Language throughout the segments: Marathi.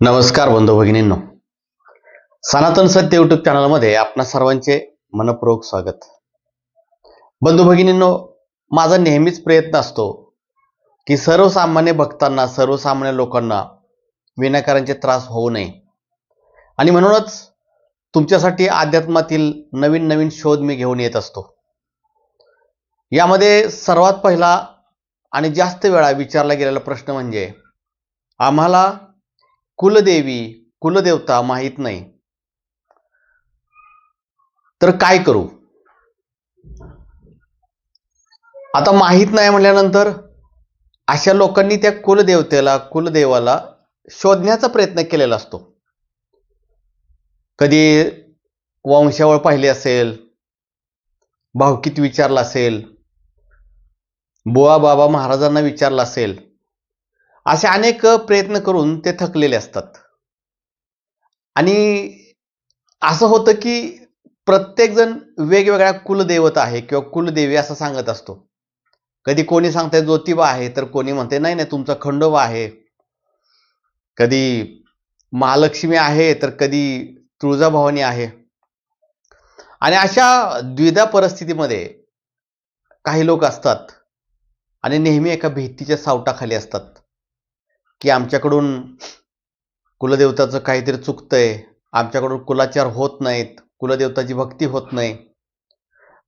नमस्कार बंधू भगिनींनो, सनातन सत्य यूट्यूब चॅनलमध्ये आपणा सर्वांचे मनपूर्वक स्वागत. बंधू भगिनींनो, माझा नेहमीच प्रयत्न असतो की सर्वसामान्य भक्तांना, सर्वसामान्य लोकांना विनाकारणचे त्रास होऊ नये आणि म्हणूनच तुमच्यासाठी अध्यात्मातील नवीन नवीन शोध मी घेऊन येत असतो. यामध्ये सर्वात पहिला आणि जास्त वेळा विचारला गेलेला प्रश्न म्हणजे आम्हाला कुलदेवी कुलदेवता माहीत नाही, तर काय करू? आता माहीत नाही म्हटल्यानंतर अशा लोकांनी त्या कुलदेवतेला कुलदेवाला शोधण्याचा प्रयत्न केलेला असतो. कधी वंशावळ पाहिली असेल, भावकीत विचारला असेल, बुवा बाबा महाराजांना विचारला असेल, असे अनेक प्रयत्न करून ते थकलेले असतात. आणि असं होतं की प्रत्येक जण वेगवेगळ्या कुलदेवता आहे किंवा कुलदेवी असं सांगत असतो. कधी कोणी सांगते ज्योतिबा आहे, तर कोणी म्हणते नाही नाही तुमचा खंडोबा आहे. कधी महालक्ष्मी आहे, तर कधी तुळजाभवानी आहे. आणि अशा द्विधा परिस्थितीमध्ये काही लोक असतात आणि नेहमी एका भीतीच्या सावटाखाली असतात की आमच्याकडून कुलदेवताचं काहीतरी चुकतंय, आमच्याकडून कुलाचार होत नाहीत, कुलदेवताची भक्ती होत नाही.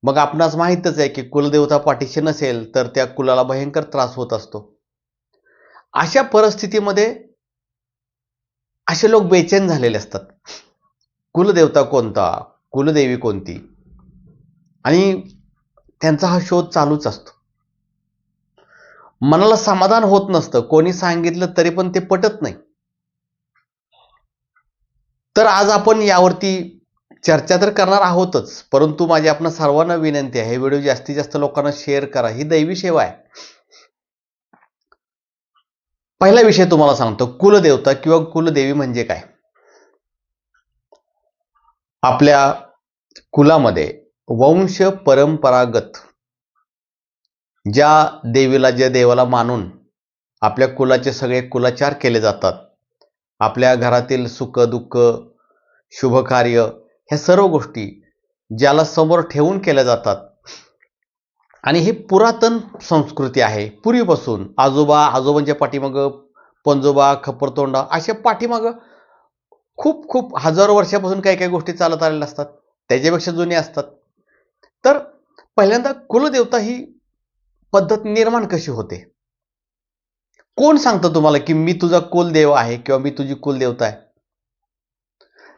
मग आपणास माहीतच आहे की कुलदेवता पाठीशी नसेल तर त्या कुलाला भयंकर त्रास होत असतो. अशा परिस्थितीमध्ये असे लोक बेचैन झालेले असतात. कुलदेवता कोणता, कुलदेवी कोणती, आणि त्यांचा हा शोध चालूच असतो. मनाला समाधान होत नसतं, कोणी सांगितलं तरी पण ते पटत नाही. तर आज आपण यावरती चर्चा तर करणार आहोतच, परंतु माझी आपणा सर्वांना विनंती आहे, हे व्हिडिओ जास्तीत जास्त लोकांना शेअर करा. ही दैवी सेवा आहे. पहिला विषय तुम्हाला सांगतो, कुलदेवता किंवा कुलदेवी म्हणजे काय. आपल्या कुलामध्ये वंश परंपरागत ज्या देवीला, ज्या देवाला मानून आपल्या कुलाचे सगळे कुलाचार केले जातात, आपल्या घरातील सुख दुःख शुभ कार्य ह्या सर्व गोष्टी ज्याला समोर ठेवून केल्या जातात. आणि ही पुरातन संस्कृती आहे. पूर्वीपासून आजोबांच्या पाठीमागं पंजोबा, खप्परतोंडा अशा पाठीमागं खूप खूप हजारो वर्षापासून काही काही गोष्टी चालत आलेल्या असतात, त्याच्यापेक्षा जुने असतात. तर पहिल्यांदा कुलदेवता ही पद्धत निर्माण कशी होते? कोण सांगतं तुम्हाला की मी तुझा कुलदेव आहे किंवा मी तुझी कुलदेवता आहे?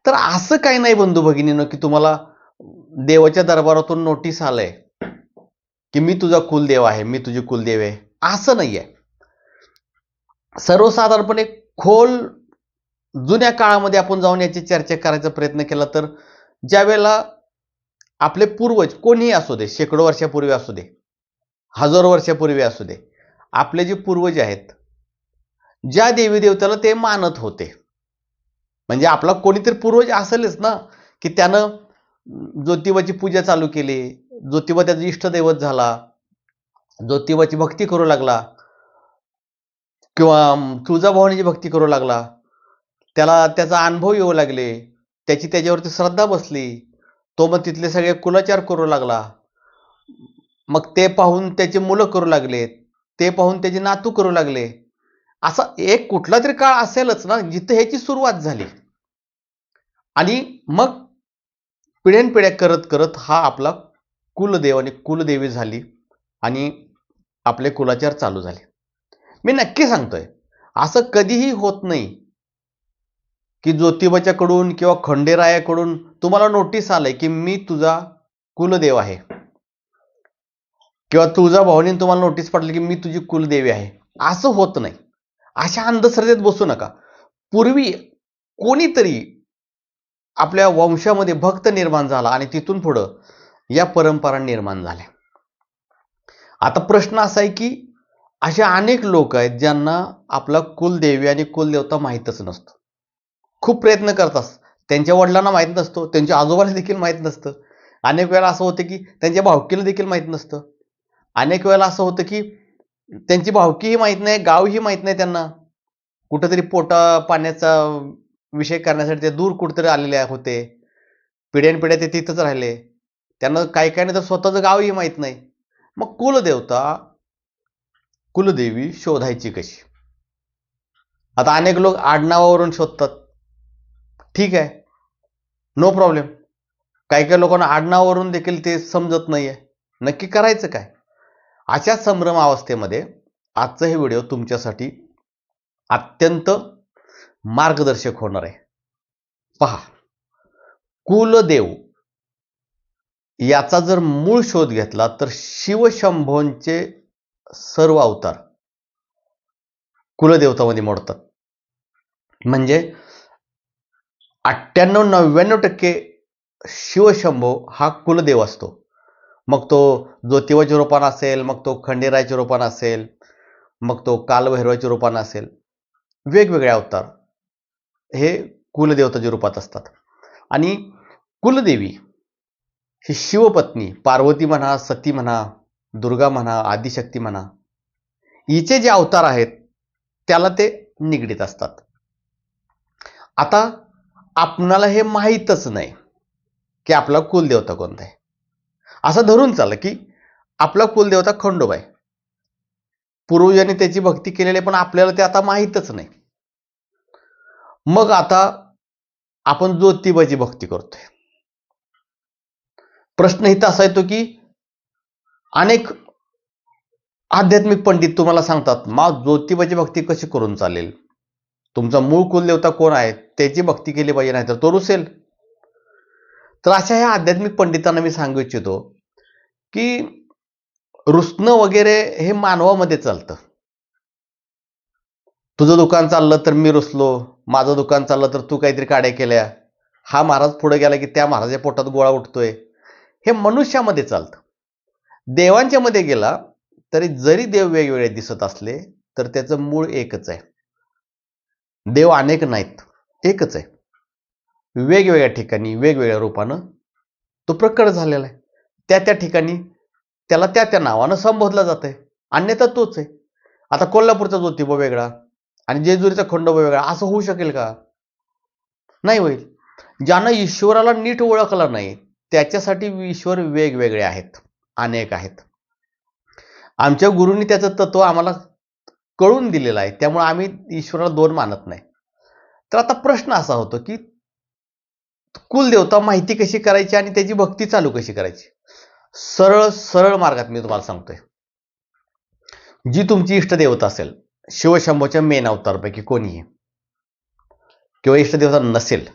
तर असं काही नाही बंधू भगिनींनो की तुम्हाला देवाच्या दरबारातून नोटीस आलंय की मी तुझा कुलदेव आहे, मी तुझी कुलदेव आहे, असं नाहीये. सर्वसाधारणपणे खोल जुन्या काळामध्ये आपण जाऊन याची चर्चा करायचा प्रयत्न केला तर ज्या वेळेला आपले पूर्वज कोणीही असू दे, शेकडो वर्षापूर्वी असू दे, हजारो वर्षापूर्वी असू दे, आपले जे पूर्वज आहेत, ज्या देवी देवताला ते मानत होते, म्हणजे आपला कोणीतरी पूर्वज असेलच ना की त्यानं ज्योतिबाची पूजा चालू केली, ज्योतिबा त्याचा इष्टदैवत झाला, ज्योतिबाची भक्ती करू लागला किंवा तुळजाभवानीची भक्ती करू लागला, त्याला त्याचा अनुभव येऊ लागले, त्याची त्याच्यावरती श्रद्धा बसली, तो मग तिथले सगळे कुलाचार करू लागला. मग ते पाहून त्याचे मुलं करू लागले, ते पाहून त्याचे नातू करू लागले. असा एक कुठला तरी काळ असेलच ना जिथे ह्याची सुरुवात झाली. आणि मग पिढ्यानपिढ्या करत करत हा आपला कुलदेव आणि कुलदेवी झाली आणि आपले कुलाचार चालू झाले. मी नक्की सांगतोय, असं कधीही होत नाही की ज्योतिबाच्याकडून किंवा खंडेरायाकडून तुम्हाला नोटीस आलंय की मी तुझा कुलदेव आहे, किंवा तुळजाभवानीने तुम्हाला नोटीस पडली की मी तुझी कुलदेवी आहे. असं होत नाही. अशा अंधश्रद्धेत बसू नका. पूर्वी कोणीतरी आपल्या वंशामध्ये भक्त निर्माण झाला आणि तिथून पुढं या परंपरा निर्माण झाल्या. आता प्रश्न असा आहे की अशा अनेक लोक आहेत ज्यांना आपला कुलदेवी आणि कुलदेवता माहीतच नसतो. खूप प्रयत्न करतात, त्यांच्या वडिलांना माहीत नसतो, त्यांच्या आजोबाला देखील माहीत नसतं. अनेक वेळा असं होतं की त्यांच्या भावकीला देखील माहीत नसतं. अनेक वेळेला असं होतं की त्यांची भावकीही माहीत नाही, गावही माहीत नाही त्यांना. कुठंतरी पोटा पाण्याचा विषय करण्यासाठी ते दूर कुठेतरी आलेले होते. पिढ्यानपिढ्या ते तिथंच राहिले. त्यांना काही काही तर स्वतःचं गावही माहीत नाही. मग कुलदेवता, कुलदेवी शोधायची कशी? आता अनेक लोक आडनावावरून शोधतात. ठीक आहे, नो प्रॉब्लेम. काही काही लोकांना आडनावावरून देखील ते समजत नाहीये. नक्की करायचं काय? अशा संभ्रम अवस्थेमध्ये आजचा हे व्हिडिओ तुमच्यासाठी अत्यंत मार्गदर्शक होणार आहे. पहा, कुलदेव याचा जर मूळ शोध घेतला तर शिवशंभोंचे सर्व अवतार कुलदेवतामध्ये मोडतात. म्हणजे 98-99% शिवशंभो हा कुलदेव असतो. मग तो ज्योतिबाच्या रूपानं असेल, मग तो खंडेरायाच्या रूपानं असेल, मग तो कालभैरवाच्या रूपानं असेल, वेगवेगळे अवतार हे कुलदेवताच्या रूपात असतात. आणि कुलदेवी ही शिवपत्नी पार्वती म्हणा, सती म्हणा, दुर्गा म्हणा, आदिशक्ती म्हणा, हिचे जे अवतार आहेत त्याला ते निगडीत असतात. आता आपणाला हे माहीतच नाही की आपला कुलदेवता कोणता आहे. असं धरून चाललं की आपला कुलदेवता खंडोबा आहे. पूर्वजांनी त्याची भक्ती केलेली, पण आपल्याला ते आता माहीतच नाही. मग आता आपण ज्योतिबाची भक्ती करतोय. प्रश्न इथं असा येतो की अनेक आध्यात्मिक पंडित तुम्हाला सांगतात, मग ज्योतिबाची भक्ती कशी करून चालेल? तुमचा मूळ कुलदेवता कोण आहे त्याची भक्ती केली पाहिजे, नाही तर तो रुसेल. तर अशा ह्या आध्यात्मिक पंडितांना मी सांगू इच्छितो की रुसणं वगैरे हे मानवामध्ये चालतं. तुझं दुकान चाललं तर मी रुसलो, माझं दुकान चाललं तर तू काहीतरी काड्या केल्या, हा महाराज पुढे गेला की त्या महाराजाच्या पोटात गोळा उठतोय, हे मनुष्यामध्ये चालतं. देवांच्या मध्ये गेला तरी जरी देव वेगवेगळे दिसत असले तर त्याचं मूळ एकच आहे. देव अनेक नाहीत, एकच आहे. वेगवेगळ्या ठिकाणी वेगवेगळ्या रूपानं तो प्रकट झालेला आहे. त्या त्या ठिकाणी त्याला त्या त्या नावानं संबोधलं जातंय, अन्यथा तोच आहे. आता कोल्हापूरचा ज्योतिबा वेगळा आणि जेजुरीचा खंडोबा वेगळा, असं होऊ शकेल का? नाही होईल. ज्यानं ईश्वराला नीट ओळखलं नाही त्याच्यासाठी ईश्वर वेगवेगळे आहेत, अनेक आहेत. आमच्या गुरूंनी त्याचं तत्व आम्हाला कळून दिलेलं आहे, त्यामुळे आम्ही ईश्वराला दोन मानत नाही. तर आता प्रश्न असा होतो की कुलदेवता माहिती कशी करायची आणि त्याची भक्ती चालू कशी करायची? सरळ सरळ मार्गात मी तुम्हाला सांगतोय. जी तुमची इष्टदेवता असेल, शिवशंभोच्या मेन अवतारपैकी कोणीही, किंवा इष्टदेवता नसेल,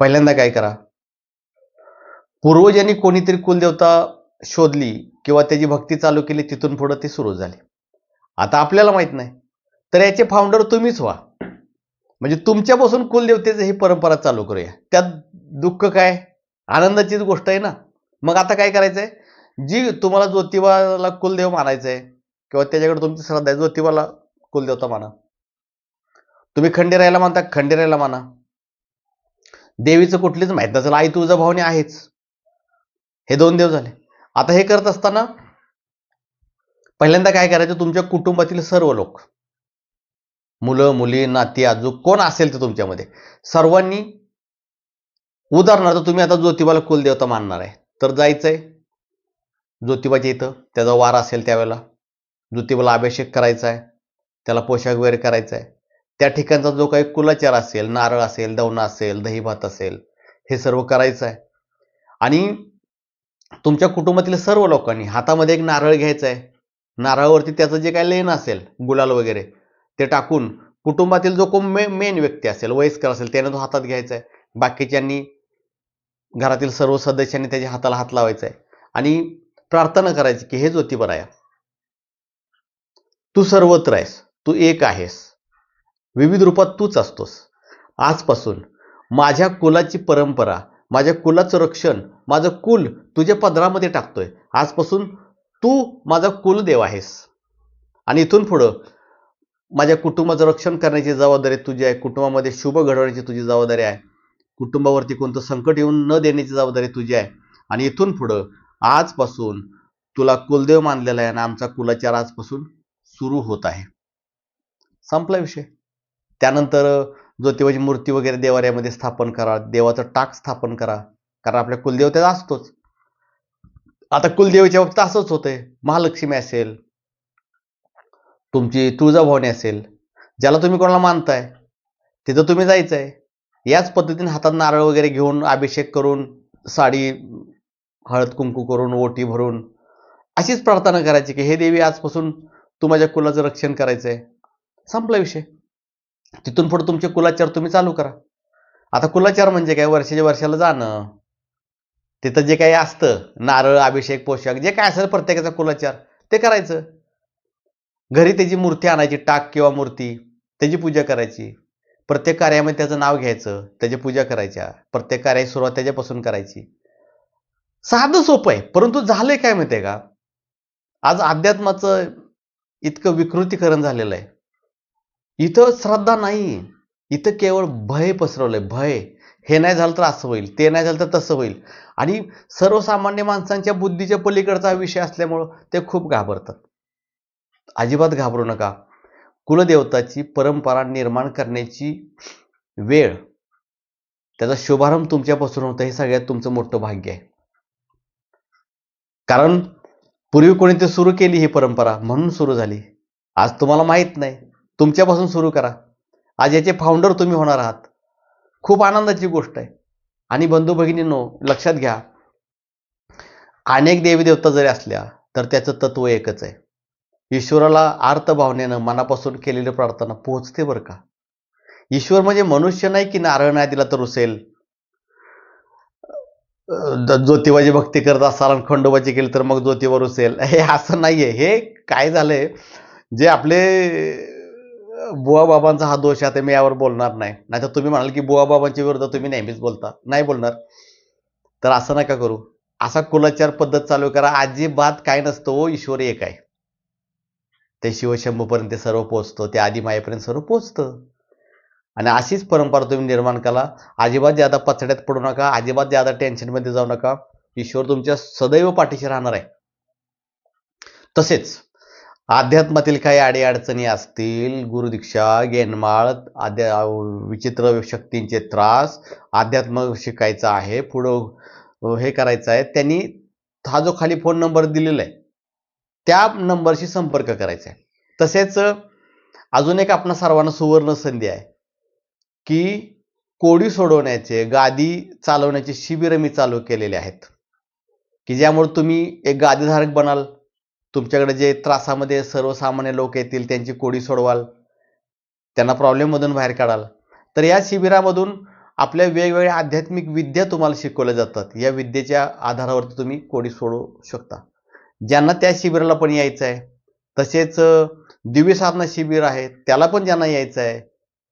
पहिल्यांदा काय करा, पूर्वजांनी कोणीतरी कुलदेवता शोधली किंवा त्याची भक्ती चालू केली, तिथून पुढे ती सुरू झाली. आता आपल्याला माहित नाही, तर याचे फाउंडर तुम्हीच व्हा. म्हणजे तुमच्यापासून कुलदेवतेची ही परंपरा चालू करूया. त्यात दुःख काय? आनंदाचीच गोष्ट आहे ना. मग आता काय करायचंय, जी तुम्हाला ज्योतिबाला कुलदेव मानायचंय किंवा त्याच्याकडे तुमची श्रद्धा आहे, ज्योतिबाला कुलदेवता माना. तुम्ही खंडेरायाला मानता, खंडेरायाला माना. देवीचं कुठलीच माहित नसेल, आई तुळजाभवानी आहेच, हे दोन देव झाले. आता हे करत असताना पहिल्यांदा काय करायचं, तुमच्या कुटुंबातील सर्व लोक, मुलं मुली नाती आजूक कोण असेल ते तुमच्यामध्ये, सर्वांनी, उदाहरणार्थ तुम्ही आता ज्योतिबाला कुलदेवता मानणार आहे तर जायचंय ज्योतिबाच्या इथं, त्याचा वार असेल त्यावेळेला ज्योतिबाला अभिषेक करायचा आहे, त्याला पोशाख वगैरे करायचा आहे. त्या ठिकाणचा जो काही कुलाचार असेल, नारळ असेल, दवना असेल, दही भात असेल, हे सर्व करायचं आहे. आणि तुमच्या कुटुंबातील सर्व लोकांनी हातामध्ये एक नारळ घ्यायचा आहे. नारळावरती त्याचं जे काही लेण असेल, गुलाल वगैरे, ते टाकून कुटुंबातील जो कोण मेन व्यक्ती असेल, वयस्कर असेल, त्याने तो हातात घ्यायचा आहे. बाकीच्यांनी, घरातील सर्व सदस्यांनी त्याच्या हाताला हात लावायचा आहे आणि प्रार्थना करायची की हे ज्योतिबराया, तू सर्वत्र आहेस, तू एक आहेस, विविध रूपात तूच असतोस. आजपासून माझ्या कुलाची परंपरा, माझ्या कुलाचं रक्षण, माझं कुल तुझ्या पदरामध्ये टाकतोय. आजपासून तू माझा कुलदेव आहेस आणि इथून पुढं माझ्या कुटुंबाचं रक्षण करण्याची जबाबदारी तुझी आहे, कुटुंबामध्ये शुभ घडवण्याची तुझी जबाबदारी आहे, कुटुंबावरती कोणतं संकट येऊन न देण्याची जबाबदारी तुझी आहे. आणि इथून पुढं आजपासून तुला कुलदेव मानलेला आहे आणि आमचा कुलाचार आजपासून सुरू होत आहे. संपला विषय. त्यानंतर ज्योतिबाची मूर्ती वगैरे देवाऱ्यामध्ये स्थापन करा, देवाचं टाक स्थापन करा, कारण आपल्या कुलदेवतेचा असतोच. आता कुलदेवीच्या बाबतीत असंच होतंय. महालक्ष्मी असेल, तुमची तुळजाभवानी असेल, ज्याला तुम्ही कोणाला मानताय तिथं तुम्ही जायचंय. याच पद्धतीने हातात नारळ वगैरे घेऊन अभिषेक करून, साडी हळद कुंकू करून, ओटी भरून अशीच प्रार्थना करायची की हे देवी आजपासून तू माझ्या कुलाचं रक्षण करायचंय. संपला विषय. तिथून पुढे तुमचे कुलाचार तुम्ही चालू करा. आता कुलाचार म्हणजे काय? वर्षाच्या वर्षाला जाणं, तिथं जे काही असतं नारळ, अभिषेक, पोशाख जे काय असेल प्रत्येकाचा कुलाचार ते करायचं. घरी त्याची मूर्ती आणायची, टाक किंवा मूर्ती, त्याची पूजा करायची. प्रत्येक कार्यामध्ये त्याचं नाव घ्यायचं, त्याची पूजा करायच्या. प्रत्येक कार्याची सुरुवात त्याच्यापासून करायची. साधं सोपं आहे. परंतु झालंय काय माहितीये का, आज अध्यात्माचं इतकं विकृतीकरण झालेलं आहे. इथं श्रद्धा नाही, इथं केवळ भय पसरवलंय. भय, हे नाही झालं तर असं होईल, ते नाही झालं तर तसं होईल. आणि सर्वसामान्य माणसांच्या बुद्धीच्या पलीकडचा विषय असल्यामुळं ते खूप घाबरतात. अजिबात घाबरू नका. कुलदेवताची परंपरा निर्माण करण्याची वेळ, त्याचा शुभारंभ तुमच्यापासून होतं, हे सगळ्यात तुमचं मोठं भाग्य आहे. कारण पूर्वी कोणी ते सुरू केली ही परंपरा, म्हणून सुरू झाली. आज तुम्हाला माहित नाही, तुमच्यापासून सुरू करा. आज याचे फाउंडर तुम्ही होणार आहात. खूप आनंदाची गोष्ट आहे. आणि बंधू भगिनींनो, लक्षात घ्या, अनेक देवी देवता जरी असल्या तर त्याचं तत्व एकच आहे. ईश्वराला आर्त भावनेनं मनापासून केलेली प्रार्थना पोहोचते बरं का. ईश्वर म्हणजे मनुष्य नाही की नारळ नाही दिला तर रुसेल, ज्योतिबाची भक्ती करत असाल आणि खंडोबाची केली तर मग ज्योतिबा रुसेल, हे असं नाहीये. हे काय झालंय, जे आपले बुवा बाबांचा हा दोष आहे. आता मी यावर बोलणार नाही, नाहीतर तुम्ही म्हणाल की बुवा बाबांच्या विरुद्ध तुम्ही नेहमीच बोलता. नाही बोलणार. तर असं नका करू. असा कुलाचार पद्धत चालू करा. अजिबात काय नसतं हो, ईश्वर एक आहे. ते शिवशंभूपर्यंत सर्व पोहोचतं, ते आदिमायेपर्यंत सर्व पोहोचतं. आणि अशीच परंपरा तुम्ही निर्माण करा. अजिबात ज्यादा पचड्यात पडू नका, अजिबात ज्यादा टेन्शनमध्ये जाऊ नका. ईश्वर तुमच्या सदैव पाठीशी राहणार आहे. तसेच अध्यात्मातील काही अडीअडचणी असतील, गुरुदीक्षा, गेनमाळ, विचित्र शक्तींचे त्रास, अध्यात्म शिकायचं आहे, पुढं हे करायचं आहे, त्यांनी हा जो खाली फोन नंबर दिलेला आहे त्या नंबरशी संपर्क करायचा आहे. तसेच अजून एक आपणा सर्वांना सुवर्ण संधी आहे की कोडी सोडवण्याचे, गादी चालवण्याचे शिबिर मी चालू केलेले आहेत की ज्यामुळे तुम्ही एक गादीधारक बनाल. तुमच्याकडे जे त्रासामध्ये सर्वसामान्य लोक येतील त्यांची कोडी सोडवाल, त्यांना प्रॉब्लेममधून बाहेर काढाल. तर या शिबिरामधून आपल्या वेगवेगळ्या आध्यात्मिक विद्या तुम्हाला शिकवल्या जातात. या विद्येच्या आधारावरती तुम्ही कोडी सोडवू शकता. ज्यांना त्या शिबिराला पण यायचं आहे, तसेच दिव्य साधना शिबिर आहे त्याला पण ज्यांना यायचं आहे,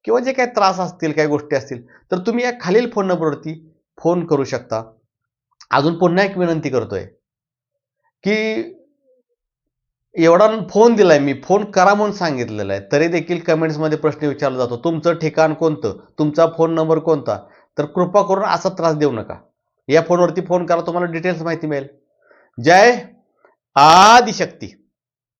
किंवा जे काही त्रास असतील, काही गोष्टी असतील, तर तुम्ही या खालील फोन नंबरवरती फोन करू शकता. अजून पुन्हा एक विनंती करतोय की एवढा फोन दिलाय मी, फोन करा म्हणून सांगितलेलं आहे, तरी देखील कमेंट्समध्ये प्रश्न विचारला जातो, तुमचं ठिकाण कोणतं, तुमचा फोन नंबर कोणता. तर कृपा करून असा त्रास देऊ नका. या फोनवरती फोन करा, तुम्हाला डिटेल्स माहिती मिळेल. जय आदिशक्ती.